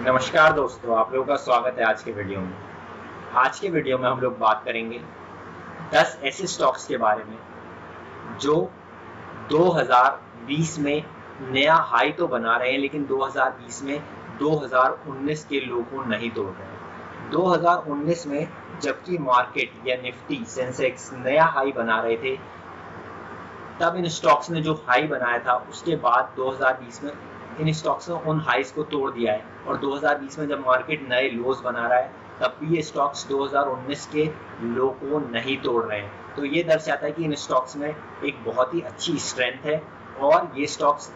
नमस्कार दोस्तों, आप लोगों का स्वागत है आज के वीडियो में। आज के वीडियो में हम लोग बात करेंगे 10 ऐसे स्टॉक्स के बारे में जो 2020 में नया हाई तो बना रहे हैं, लेकिन 2020 में 2019 के लो को नहीं तोड़ रहे हैं। 2019 में जबकि मार्केट या निफ्टी सेंसेक्स नया हाई बना रहे थे, तब इन स्टॉक्स ने जो हाई बनाया था उसके बाद 2020 में इन स्टॉक्स ने उन हाइस को तोड़ दिया है, और 2020 में जब मार्केट नए लोज बना रहा है तब भी ये स्टॉक्स 2019 के लो को नहीं तोड़ रहे हैं। तो ये दर्शाता है कि इन स्टॉक्स में एक बहुत ही अच्छी स्ट्रेंथ है, और ये स्टॉक्स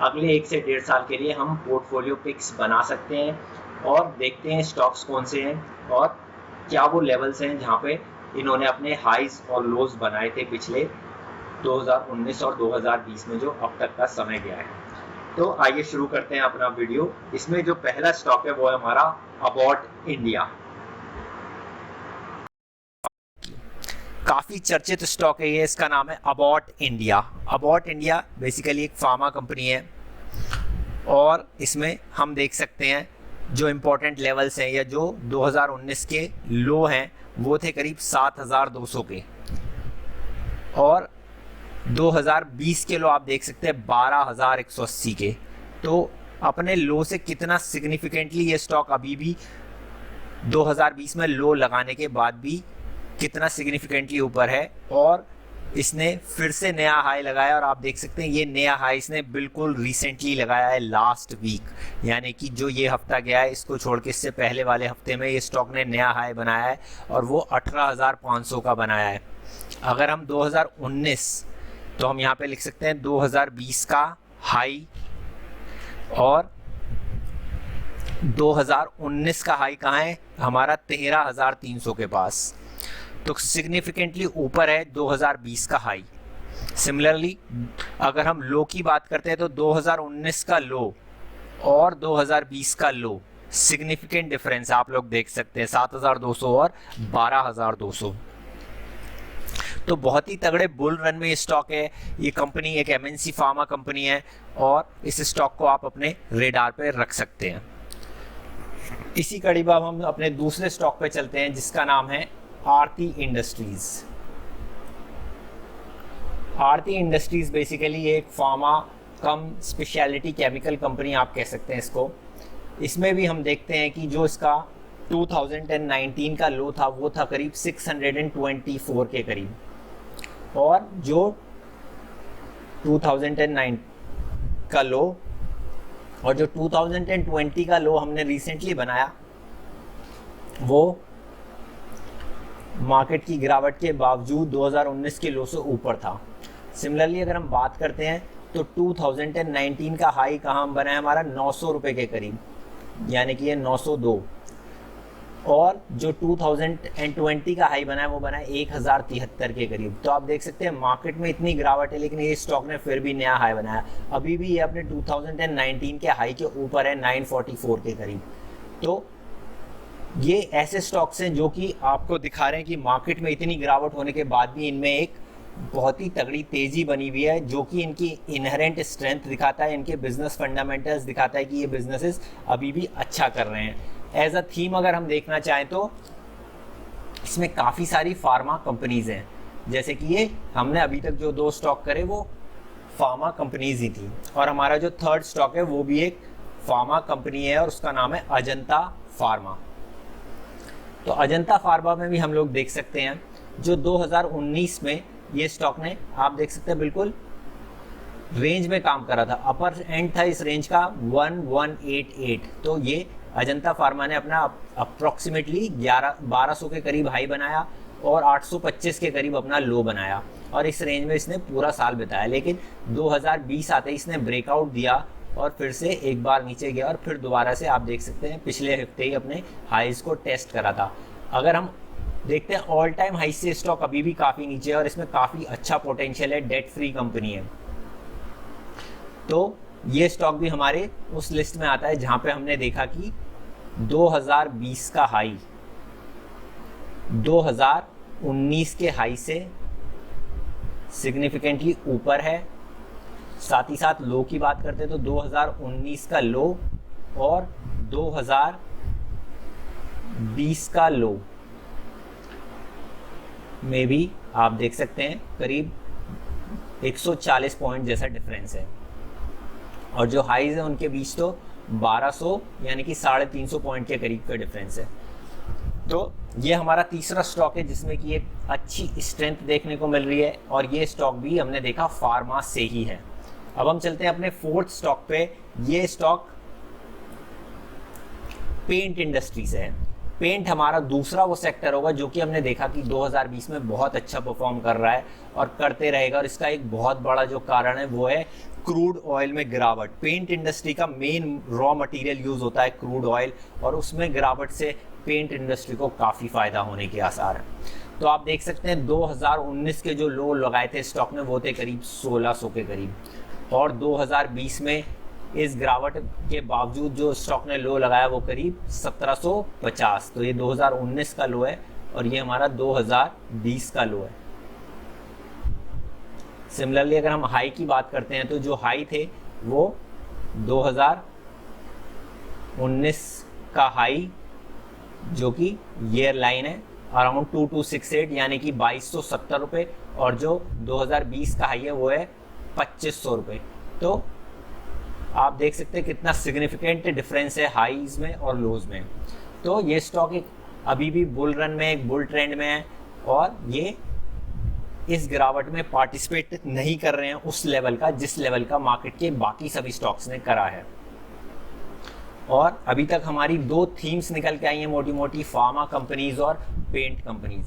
अगले 1 से 1.5 साल के लिए हम पोर्टफोलियो पिक्स बना सकते हैं। और देखते हैं स्टॉक्स कौन से हैं और क्या वो लेवल्स हैं जहाँ पे इन्होंने अपने हाइज और लोज बनाए थे पिछले 2019 और 2020 में जो अब तक का समय गया है। तो आइए शुरू करते हैं अपना वीडियो। इसमें जो पहला स्टॉक है वो है हमारा अबॉट इंडिया। काफ़ी चर्चित स्टॉक है ये, इसका नाम है Abbott India. Abbott India basically एक फार्मा कंपनी है, और इसमें हम देख सकते हैं जो इम्पोर्टेंट लेवल्स हैं या जो 2019 के लो हैं वो थे करीब 7,200 के, और 2020 के लो आप देख सकते हैं 12,180 के। तो अपने लो से कितना सिग्निफिकेंटली ये स्टॉक अभी भी 2020 में लो लगाने के बाद भी कितना सिग्निफिकेंटली ऊपर है, और इसने फिर से नया हाई लगाया। और आप देख सकते हैं ये नया हाई इसने बिल्कुल रिसेंटली लगाया है, लास्ट वीक, यानी कि जो ये हफ्ता गया है इसको छोड़ के इससे पहले वाले हफ्ते में ये स्टॉक ने नया हाई बनाया है, और वो 18,500 का बनाया है। अगर हम 2019 तो हम यहाँ पे लिख सकते हैं 2020 का हाई, और 2019 का हाई कहाँ है हमारा 13,300 के पास, तो सिग्निफिकेंटली ऊपर है 2020 का हाई। सिमिलरली अगर हम लो की बात करते हैं तो 2019 का लो और 2020 का लो सिग्निफिकेंट डिफरेंस आप लोग देख सकते हैं, 7,200 और 12,200। तो बहुत ही तगड़े बुल रन में ये स्टॉक है। ये कंपनी एक एमएनसी फार्मा कंपनी है, और इस स्टॉक को आप अपने रेडार पे रख सकते हैं। इसी कड़ी में हम अपने दूसरे स्टॉक पे चलते हैं जिसका नाम है आरती इंडस्ट्रीज। आरती इंडस्ट्रीज बेसिकली एक फार्मा कम स्पेशलिटी केमिकल कंपनी आप कह सकते हैं इसको। इसमें भी हम देखते हैं कि जो इसका 2019 का लो था वो था करीब 624 के करीब, और जो 2009 का लो और जो 2020 का लो हमने रिसेंटली बनाया वो मार्केट की गिरावट के बावजूद 2019 के लो से ऊपर था। सिमिलरली अगर हम बात करते हैं तो 2019 का हाई कहाँ बना है हमारा 900 रुपये के करीब, यानी कि ये 902, और जो 2020 का हाई बना है वो बना है 1,073 के करीब। तो आप देख सकते हैं मार्केट में इतनी गिरावट है, लेकिन ये स्टॉक ने फिर भी नया हाई बनाया। अभी भी ये अपने 2019 के हाई के ऊपर है 944 के करीब। तो ये ऐसे स्टॉक्स हैं जो कि आपको दिखा रहे हैं कि मार्केट में इतनी गिरावट होने के बाद भी इनमें एक बहुत ही तगड़ी तेजी बनी हुई है, जो कि इनकी इनहेरेंट स्ट्रेंथ दिखाता है, इनके बिजनेस फंडामेंटल्स दिखाता है कि ये बिजनेसेस अभी भी अच्छा कर रहे हैं। एज अ थीम अगर हम देखना चाहें तो इसमें काफ़ी सारी फार्मा कंपनीज हैं, जैसे कि ये हमने अभी तक जो 2 स्टॉक करे वो फार्मा कंपनीज ही थी, और हमारा जो थर्ड स्टॉक है वो भी एक फार्मा कंपनी है और उसका नाम है अजंता फार्मा। तो अजंता फार्मा में भी हम लोग देख सकते हैं जो 2019 में ये स्टॉक ने आप देख सकते हैं बिल्कुल रेंज में काम करा था, अपर एंड था इस रेंज का 1188। तो ये अजंता फार्मा ने अपना अप्रोक्सीमेटली 1200 के करीब हाई बनाया और 825 के करीब अपना लो बनाया, और इस रेंज में इसने पूरा साल बिताया। लेकिन 2020 आते ही इसने ब्रेकआउट दिया और फिर से एक बार नीचे गया, और फिर दोबारा से आप देख सकते हैं पिछले हफ्ते ही अपने हाइज को टेस्ट करा था। अगर हम देखते हैं ऑल टाइम हाई से स्टॉक अभी भी काफ़ी नीचे है, और इसमें काफ़ी अच्छा पोटेंशियल है, डेट फ्री कंपनी है। तो ये स्टॉक भी हमारे उस लिस्ट में आता है जहां पे हमने देखा कि 2020 का हाई 2019 के हाई से सिग्निफिकेंटली ऊपर है। साथ ही साथ लो की बात करते हैं तो 2019 का लो और 2020 का लो में भी आप देख सकते हैं करीब 140 पॉइंट जैसा डिफरेंस है, और जो हाईज है उनके बीच तो 1200 यानी कि 350 पॉइंट के करीब का डिफरेंस है। तो ये हमारा तीसरा स्टॉक है जिसमें कि एक अच्छी स्ट्रेंथ देखने को मिल रही है, और ये स्टॉक भी हमने देखा फार्मा से ही है। अब हम चलते हैं अपने फोर्थ स्टॉक पे। ये स्टॉक पेंट इंडस्ट्री से है। पेंट हमारा दूसरा वो सेक्टर होगा जो कि हमने देखा कि 2020 में बहुत अच्छा परफॉर्म कर रहा है और करते रहेगा, और इसका एक बहुत बड़ा जो कारण है वो है क्रूड ऑयल में गिरावट। पेंट इंडस्ट्री का मेन रॉ मटेरियल यूज होता है क्रूड ऑयल, और उसमें गिरावट से पेंट इंडस्ट्री को काफ़ी फायदा होने के आसार हैं। तो आप देख सकते हैं 2019 के जो लो लगाए थे स्टॉक ने वो थे करीब 1600 के करीब, और 2020 में इस गिरावट के बावजूद जो स्टॉक ने लो लगाया वो करीब 1750। तो ये 2019 का लो है और ये हमारा 2020 का लो है। सिमिलरली अगर हम हाई की बात करते हैं तो जो हाई थे वो 2019 का हाई जो कि ईयर लाइन है अराउंड 2268 यानी कि 2270 रुपये, और जो 2020 का हाई है वो है 2500 रुपये। तो आप देख सकते हैं कितना सिग्निफिकेंट डिफरेंस है हाईज में और लोज में। तो ये स्टॉक एक अभी भी बुल रन में, एक बुल ट्रेंड में है, और ये इस गिरावट में पार्टिसिपेट नहीं कर रहे हैं उस लेवल का जिस लेवल का मार्केट के बाकी सभी स्टॉक्स ने करा है। और अभी तक हमारी दो थीम्स निकल के आई हैं मोटी मोटी, फार्मा कंपनीज और पेंट कंपनीज।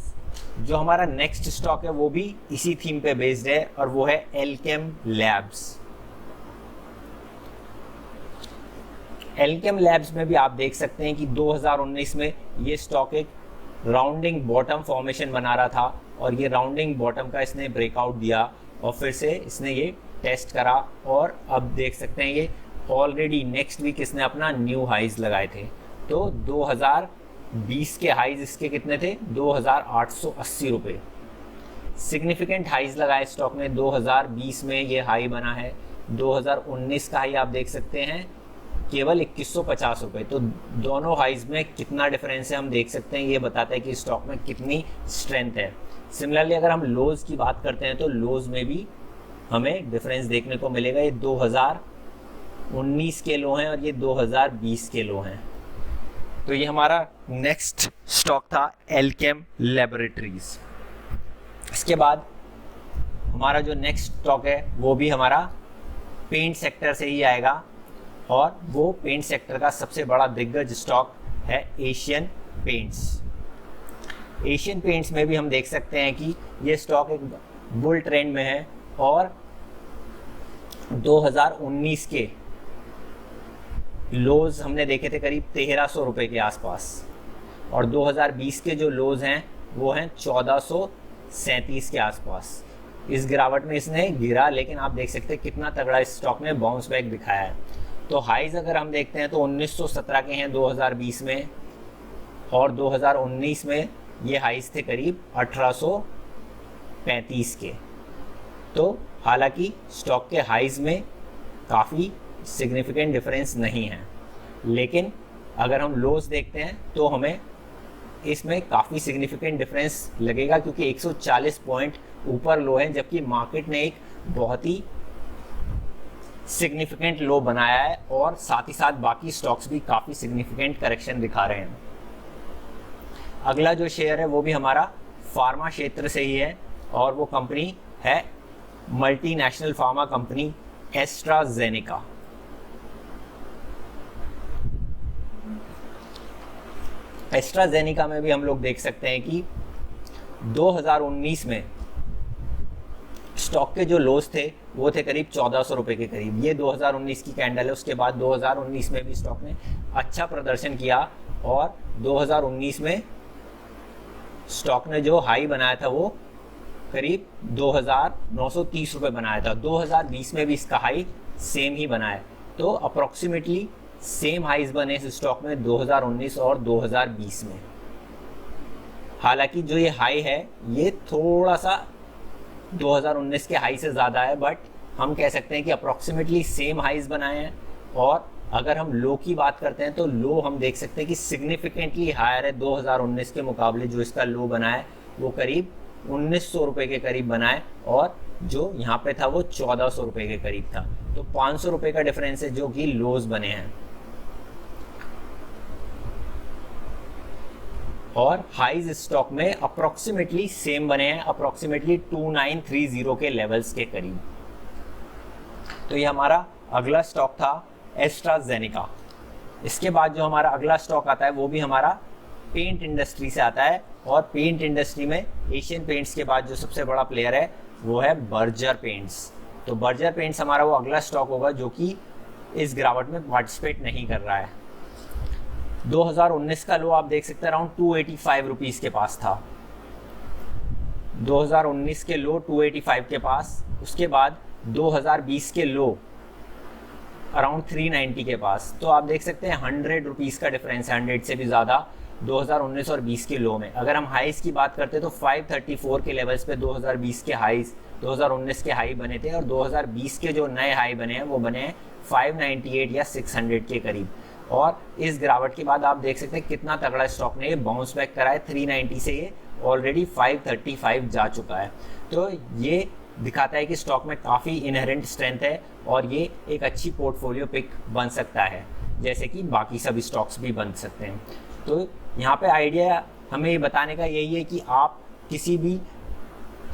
जो हमारा नेक्स्ट स्टॉक है वो भी इसी थीम पे बेस्ड है, और वो है एल्केम लैब्स। एल्केम लैब्स में भी आप देख सकते हैं कि 2019 में ये स्टॉक एक राउंडिंग बॉटम फॉर्मेशन बना रहा था, और ये राउंडिंग बॉटम का इसने ब्रेकआउट दिया और फिर से इसने ये टेस्ट करा, और अब देख सकते हैं ये ऑलरेडी नेक्स्ट वीक इसने अपना न्यू हाइज लगाए थे। तो 2020 के हाइज इसके कितने थे? 2880 रुपये। सिग्निफिकेंट हाइज लगाए स्टॉक ने 2020 में ये हाई बना है। 2019 का हाई आप देख सकते हैं केवल 2150 रुपये। तो दोनों हाइज में कितना डिफरेंस है हम देख सकते हैं, ये बताता है कि स्टॉक में कितनी स्ट्रेंथ है। सिमिलरली अगर हम लोज की बात करते हैं तो लोज में भी हमें डिफरेंस देखने को मिलेगा। ये 2019 के लो हैं और ये 2020 के लो हैं। तो ये हमारा नेक्स्ट स्टॉक था एल्केम लैबोरेटरीज। इसके बाद हमारा जो नेक्स्ट स्टॉक है वो भी हमारा पेंट सेक्टर से ही आएगा, और वो पेंट सेक्टर का सबसे बड़ा दिग्गज स्टॉक है एशियन पेंट्स। एशियन पेंट्स में भी हम देख सकते हैं कि ये स्टॉक एक बुल ट्रेंड में है, और 2019 के लोज हमने देखे थे करीब 1300 रुपये के आसपास, और 2020 के जो लोज हैं वो हैं 1437 के आसपास। इस गिरावट में इसने गिरा, लेकिन आप देख सकते हैं कितना तगड़ा इस स्टॉक ने बाउंस बैक दिखाया है। तो हाइज अगर हम देखते हैं तो 1917 के हैं 2020 में, और 2019 में ये हाइज थे करीब 1835 के। तो हालांकि स्टॉक के हाइज में काफ़ी सिग्निफिकेंट डिफरेंस नहीं है, लेकिन अगर हम लोज देखते हैं तो हमें इसमें काफ़ी सिग्निफिकेंट डिफरेंस लगेगा, क्योंकि 140 पॉइंट ऊपर लो है, जबकि मार्केट ने एक बहुत ही सिग्निफिकेंट लो बनाया है, और साथ ही साथ बाकी स्टॉक्स भी काफ़ी सिग्निफिकेंट करेक्शन दिखा रहे हैं। अगला जो शेयर है वो भी हमारा फार्मा क्षेत्र से ही है, और वो कंपनी है multinational pharma company AstraZeneca. AstraZeneca में भी हम लोग देख सकते हैं कि 2019 में स्टॉक के जो लोस थे वो थे करीब 1400 रुपये के करीब। ये 2019 की कैंडल है। उसके बाद 2019 में भी स्टॉक ने अच्छा प्रदर्शन किया, और 2019 में स्टॉक ने जो हाई बनाया था वो करीब 2930 रुपये बनाया था। 2020 में भी इसका हाई सेम ही बनाया, तो अप्रॉक्सीमेटली सेम हाइज बने इस स्टॉक में 2019 और 2020 में। हालांकि जो ये हाई है ये थोड़ा सा 2019 के हाई से ज़्यादा है, बट हम कह सकते हैं कि अप्रॉक्सीमेटली सेम हाइज बनाए हैं, और अगर हम लो की बात करते हैं तो लो हम देख सकते हैं कि सिग्निफिकेंटली हायर है 2019 के मुकाबले। जो इसका लो बना है वो करीब 1900 रुपये के करीब बना है, और जो यहाँ पे था वो 1400 रुपये के करीब था। तो 500 रुपये का डिफरेंस है जो कि लोज बने हैं। और हाइज स्टॉक में अप्रोक्सीमेटली सेम बने हैं, अप्रोक्सीमेटली 2930 के लेवल्स के करीब। तो ये हमारा अगला स्टॉक था एस्ट्राजेनेका। इसके बाद जो हमारा अगला स्टॉक आता है वो भी हमारा पेंट इंडस्ट्री से आता है, और पेंट इंडस्ट्री में एशियन पेंट्स के बाद जो सबसे बड़ा प्लेयर है वो है बर्जर पेंट्स। तो बर्जर पेंट्स हमारा वो अगला स्टॉक होगा जो कि इस गिरावट में पार्टिसिपेट नहीं कर रहा है। 2019 का लो आप देख सकते हैं अराउंड 285 रुपीज़ के पास था। 2019 के लो 285 के पास, उसके बाद 2020 के लो अराउंड 390 के पास। तो आप देख सकते हैं 100 रुपीज़ का डिफरेंस है, 100 से भी ज़्यादा 2019 और 20 के लो में। अगर हम हाइस की बात करते हैं तो 534 के लेवल्स पे 2020 के हाइस 2019 के हाई बने थे, और 2020 के जो नए हाई बने हैं वो बने हैं 598 या 600 के करीब। और इस गिरावट के बाद आप देख सकते हैं कितना तगड़ा स्टॉक ने ये बाउंस बैक करा है। 390 से ये ऑलरेडी 535 जा चुका है। तो ये दिखाता है कि स्टॉक में काफ़ी इनहेरेंट स्ट्रेंथ है, और ये एक अच्छी पोर्टफोलियो पिक बन सकता है, जैसे कि बाकी सभी स्टॉक्स भी बन सकते हैं। तो यहाँ पे आइडिया हमें ये बताने का यही है कि आप किसी भी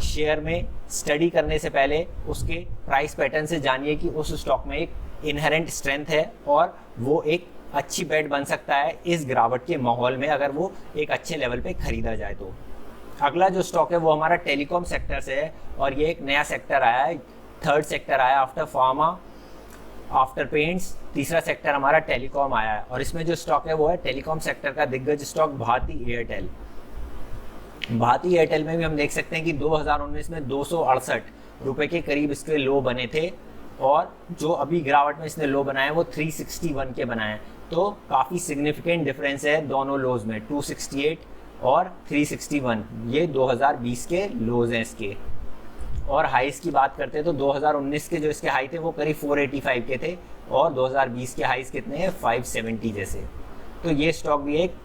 शेयर में स्टडी करने से पहले उसके प्राइस पैटर्न से जानिए कि उस स्टॉक में एक इनहेरेंट स्ट्रेंथ है, और वो एक अच्छी बेट बन सकता है इस गिरावट के माहौल में, अगर वो एक अच्छे लेवल पे खरीदा जाए तो। अगला जो स्टॉक है वो हमारा टेलीकॉम सेक्टर से है, और ये एक नया सेक्टर आया है, थर्ड सेक्टर आया आफ्टर फार्मा, आफ्टर पेंट्स, तीसरा सेक्टर हमारा टेलीकॉम आया है। और इसमें जो स्टॉक है वो है टेलीकॉम सेक्टर का दिग्गज stock Bharti Airtel. Bharti Airtel में भी हम देख सकते हैं कि 2019 में 268 रुपये के करीब इसके लो बने थे, और जो अभी गिरावट में इसने लो बनाए वो 361 के बनाए हैं। तो काफ़ी सिग्निफिकेंट डिफरेंस है दोनों लोज में, 268 और 361, ये 2020 के लोज हैं इसके। और हाइस की बात करते हैं तो 2019 के जो इसके हाई थे वो करीब 485 के थे, और 2020 के हाइस कितने हैं 570 जैसे। तो ये स्टॉक भी एक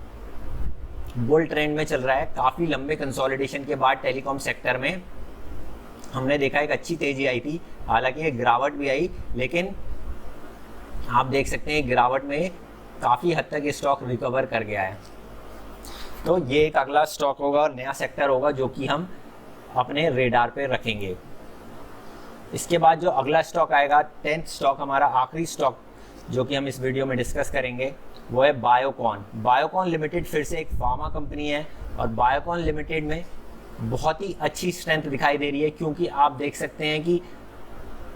बुल ट्रेंड में चल रहा है। काफ़ी लंबे कंसोलिडेशन के बाद टेलीकॉम सेक्टर में हमने देखा एक अच्छी तेजी आई थी, हालांकि एक गिरावट भी आई, लेकिन आप देख सकते हैं गिरावट में काफ़ी हद तक ये स्टॉक रिकवर कर गया है। तो ये एक अगला स्टॉक होगा और नया सेक्टर होगा जो कि हम अपने रेडार पे रखेंगे। इसके बाद जो अगला स्टॉक आएगा, 10th स्टॉक, हमारा आखिरी स्टॉक जो कि हम इस वीडियो में डिस्कस करेंगे, वो है बायोकॉन। बायोकॉन लिमिटेड फिर से एक फार्मा कंपनी है, और बायोकॉन लिमिटेड में बहुत ही अच्छी स्ट्रेंथ दिखाई दे रही है, क्योंकि आप देख सकते हैं कि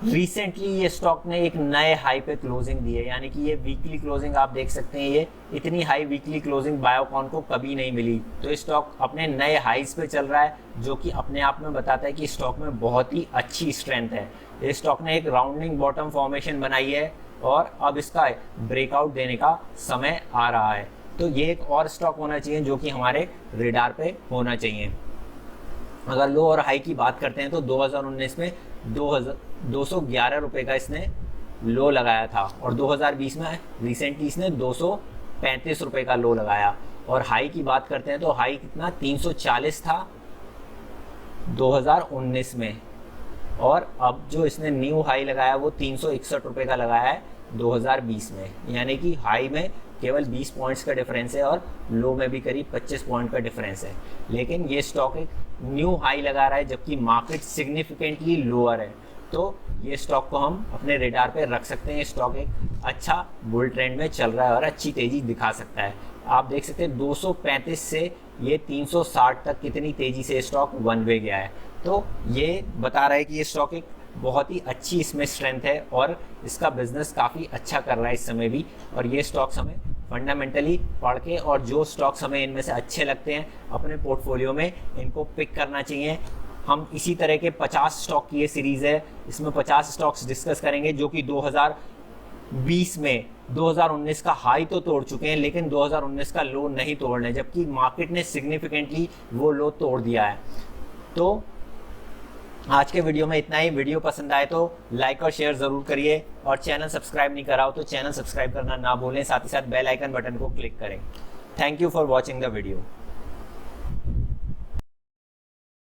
रिसेंटली ये स्टॉक ने एक नए हाई पे क्लोजिंग दी है, यानी कि ये वीकली क्लोजिंग आप देख सकते हैं, ये इतनी हाई वीकली क्लोजिंग बायोकॉन को कभी नहीं मिली। तो ये स्टॉक अपने नए हाइस पे चल रहा है, जो कि अपने आप में बताता है कि स्टॉक में बहुत ही अच्छी स्ट्रेंथ है। इस स्टॉक ने एक राउंडिंग बॉटम फॉर्मेशन बनाई है, और अब इसका ब्रेकआउट देने का समय आ रहा है। तो ये एक और स्टॉक होना चाहिए जो कि हमारे रेडार पे होना चाहिए। अगर लो और हाई की बात करते हैं तो 2019 में 211 रुपये का इसने लो लगाया था, और 2020 में रिसेंटली इसने 235 रुपये का लो लगाया। और हाई की बात करते हैं तो हाई कितना 340 था 2019 में, और अब जो इसने न्यू हाई लगाया वो 361 रुपये का लगाया है 2020 में, यानी कि हाई में केवल 20 पॉइंट्स का डिफरेंस है और लो में भी करीब 25 पॉइंट का डिफरेंस है। लेकिन ये स्टॉक एक न्यू हाई लगा रहा है, जबकि मार्केट सिग्निफिकेंटली लोअर है। तो ये स्टॉक को हम अपने रेडार पे रख सकते हैं। ये स्टॉक एक अच्छा बुल ट्रेंड में चल रहा है और अच्छी तेजी दिखा सकता है। आप देख सकते हैं 235 से ये 360 तक कितनी तेजी से स्टॉक वन वे गया है। तो ये बता रहा है कि ये स्टॉक एक बहुत ही अच्छी इसमें स्ट्रेंथ है और इसका बिजनेस काफ़ी अच्छा कर रहा है इस समय भी। और ये स्टॉक्स हमें फंडामेंटली पढ़ के और जो स्टॉक्स हमें इनमें से अच्छे लगते हैं अपने पोर्टफोलियो में इनको पिक करना चाहिए। हम इसी तरह के 50 स्टॉक की ये सीरीज़ है, इसमें 50 स्टॉक्स डिस्कस करेंगे जो कि 2020 में 2019 का हाई तो तोड़ चुके हैं, लेकिन 2019 का लो नहीं तोड़ रहे, जबकि मार्केट ने सिग्निफिकेंटली वो लो तोड़ दिया है। तो आज के वीडियो में इतना ही। वीडियो पसंद आए तो लाइक और शेयर जरूर करिए, और चैनल सब्सक्राइब नहीं करा हो तो चैनल सब्सक्राइब करना ना भूलें, साथ ही साथ बेल आइकन बटन को क्लिक करें। Thank you for watching the video.